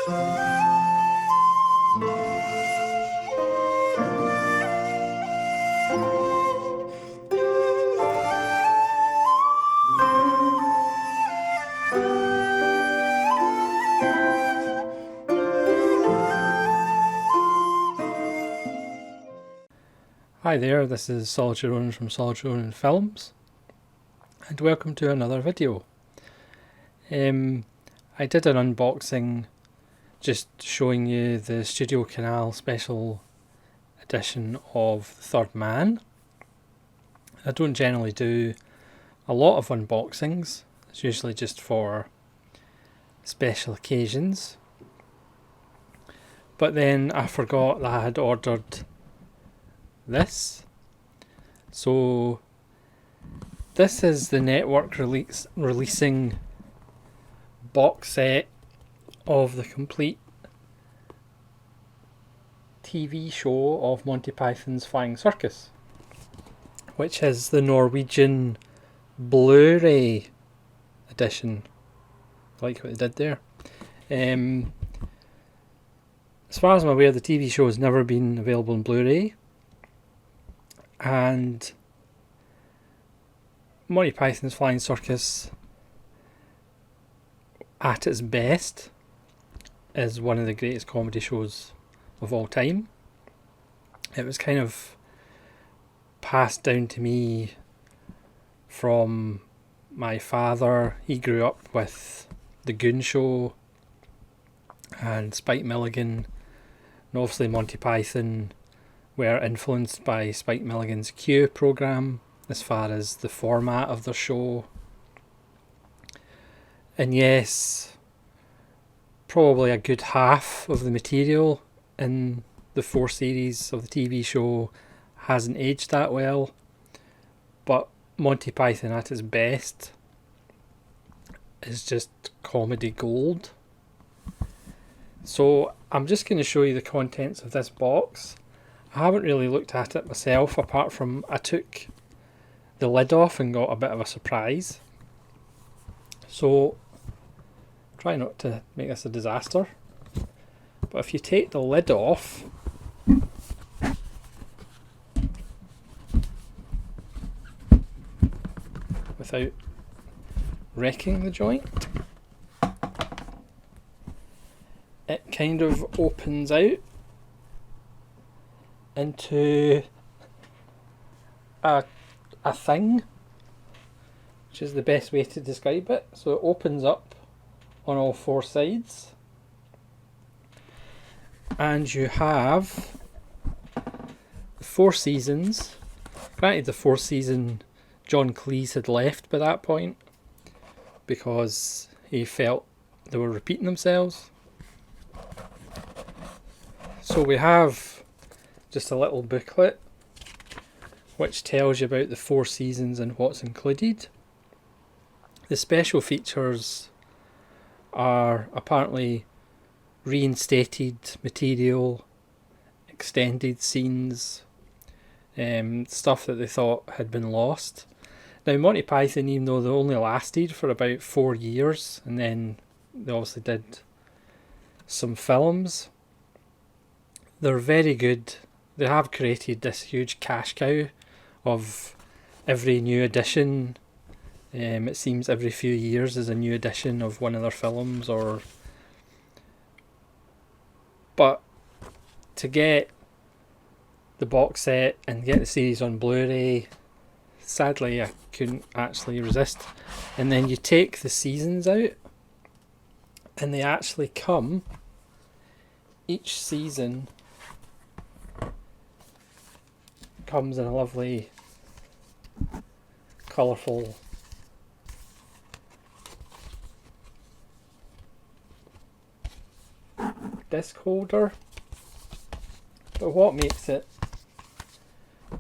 Hi there, this is Solitary Ronin from Solitary Ronin Films, and welcome to another video. I did an unboxing just showing you the Studio Canal special edition of The Third Man. I don't generally do a lot of unboxings, it's usually just for special occasions. But then I forgot that I had ordered this. So this is the network releasing box set of the complete TV show of Monty Python's Flying Circus, which is the Norwegian Bluray edition. I like what they did there. As far as I'm aware, the TV show has never been available in Blu-ray, and Monty Python's Flying Circus at its best is one of the greatest comedy shows of all time. It was kind of passed down to me from my father. He grew up with The Goon Show and Spike Milligan, and obviously Monty Python were influenced by Spike Milligan's Q programme as far as the format of their show. And yes, probably a good half of the material in the 4 series of the TV show hasn't aged that well, but Monty Python at its best is just comedy gold. So I'm just going to show you the contents of this box. I haven't really looked at it myself, apart from I took the lid off and got a bit of a surprise. So try not to make this a disaster. But if you take the lid off, without wrecking the joint, it kind of opens out into a thing, which is the best way to describe it. So it opens up on all 4 sides, and you have the 4 seasons. Granted, the 4th season, John Cleese had left by that point because he felt they were repeating themselves. So we have just a little booklet which tells you about the 4 seasons and what's included. The special features are apparently reinstated material, extended scenes, stuff that they thought had been lost. Now Monty Python, even though they only lasted for about 4 years, and then they obviously did some films, they're very good. They have created this huge cash cow of every new edition. It seems every few years is a new edition of one of their films, but to get the box set and get the series on Blu-ray, sadly I couldn't actually resist. And then you take the seasons out, and they actually come, each season comes in a lovely colourful disc holder. But what makes it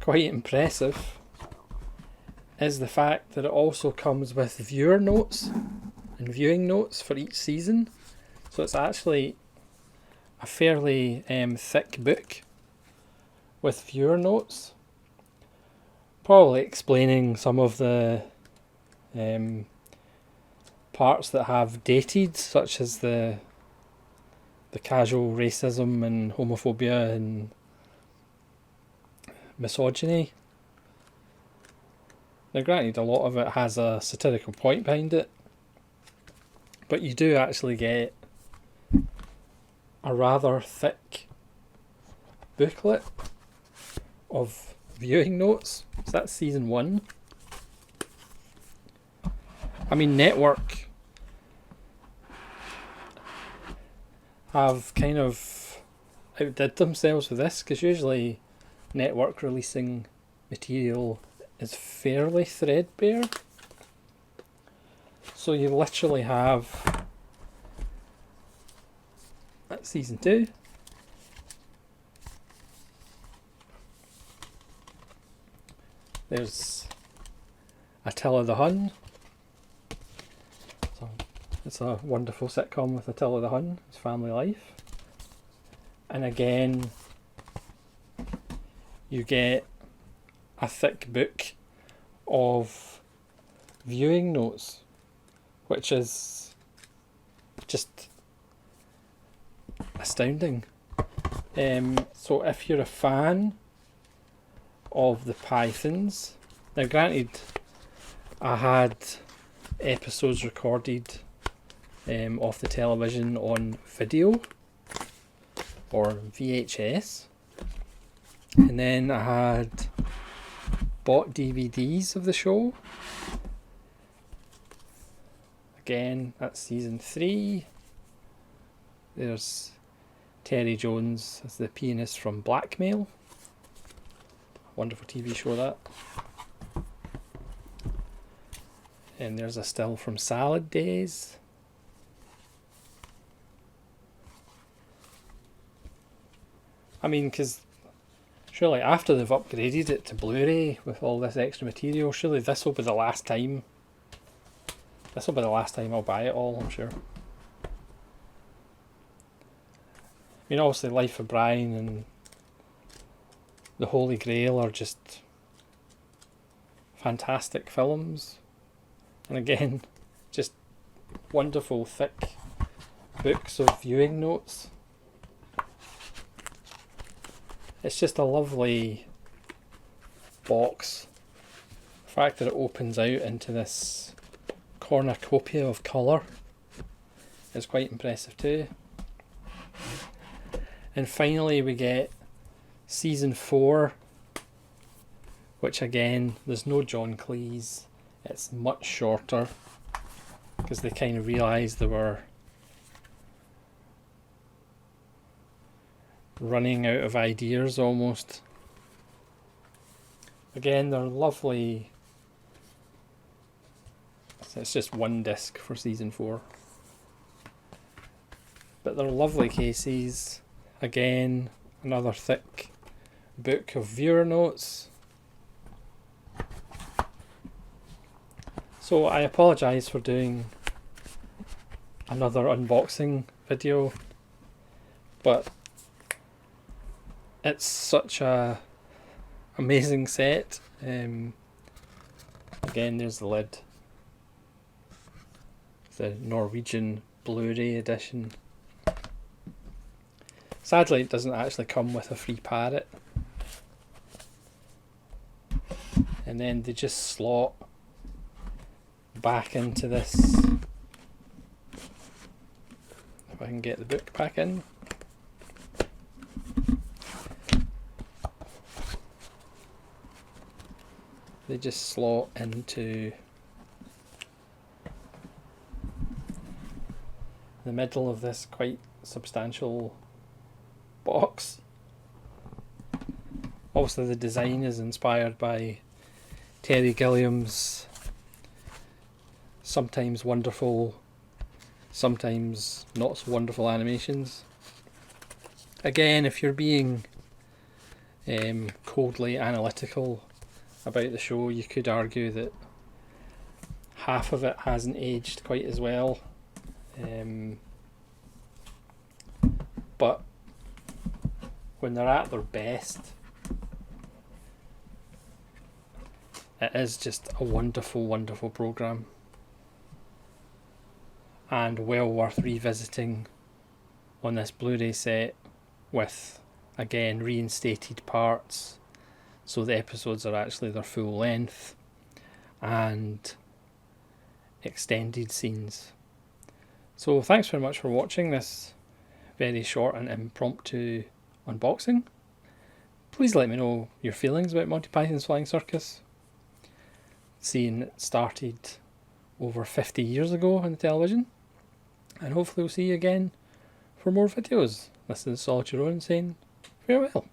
quite impressive is the fact that it also comes with viewer notes and viewing notes for each season. So it's actually a fairly thick book with viewer notes, probably explaining some of the parts that have dated, such as the the casual racism and homophobia and misogyny. Now granted, a lot of it has a satirical point behind it, but you do actually get a rather thick booklet of viewing notes. So that's season 1. I mean, Network have kind of outdid themselves with this, because usually Network releasing material is fairly threadbare. So you literally have, that's season 2. There's Attila the Hun. So it's a wonderful sitcom with Attila the Hun. It's family life. And again, you get a thick book of viewing notes, which is just astounding. So if you're a fan of the Pythons, now granted, I had episodes recorded off the television on video or VHS, and then I had bought DVDs of the show. Again, that's season 3. There's Terry Jones as the pianist from Blackmail. Wonderful TV show, that. And there's a still from Salad Days. I mean, because surely after they've upgraded it to Blu-ray with all this extra material, surely this will be the last time. This will be the last time I'll buy it all, I'm sure. I mean, obviously Life of Brian and The Holy Grail are just fantastic films. And again, just wonderful thick books of viewing notes. It's just a lovely box. The fact that it opens out into this cornucopia of colour is quite impressive too. And finally we get season 4, which again, there's no John Cleese. It's much shorter because they kind of realised they were running out of ideas almost. Again, they're lovely. So it's just one disc for season 4. But they're lovely cases. Again, another thick book of viewer notes. So I apologise for doing another unboxing video, but it's such a amazing set. Again, there's the lid. The Norwegian Blu-ray edition. Sadly, it doesn't actually come with a free parrot. And then they just slot back into this. If I can get the book back in. They just slot into the middle of this quite substantial box. Obviously the design is inspired by Terry Gilliam's sometimes wonderful, sometimes not so wonderful animations. Again, if you're being coldly analytical about the show, you could argue that half of it hasn't aged quite as well. But when they're at their best, it is just a wonderful, wonderful programme, and well worth revisiting on this Blu-ray set with, again, reinstated parts, so the episodes are actually their full length, and extended scenes. So thanks very much for watching this very short and impromptu unboxing. Please let me know your feelings about Monty Python's Flying Circus, seeing it started over 50 years ago on the television, and hopefully we'll see you again for more videos. This is Solitude Rowan saying farewell.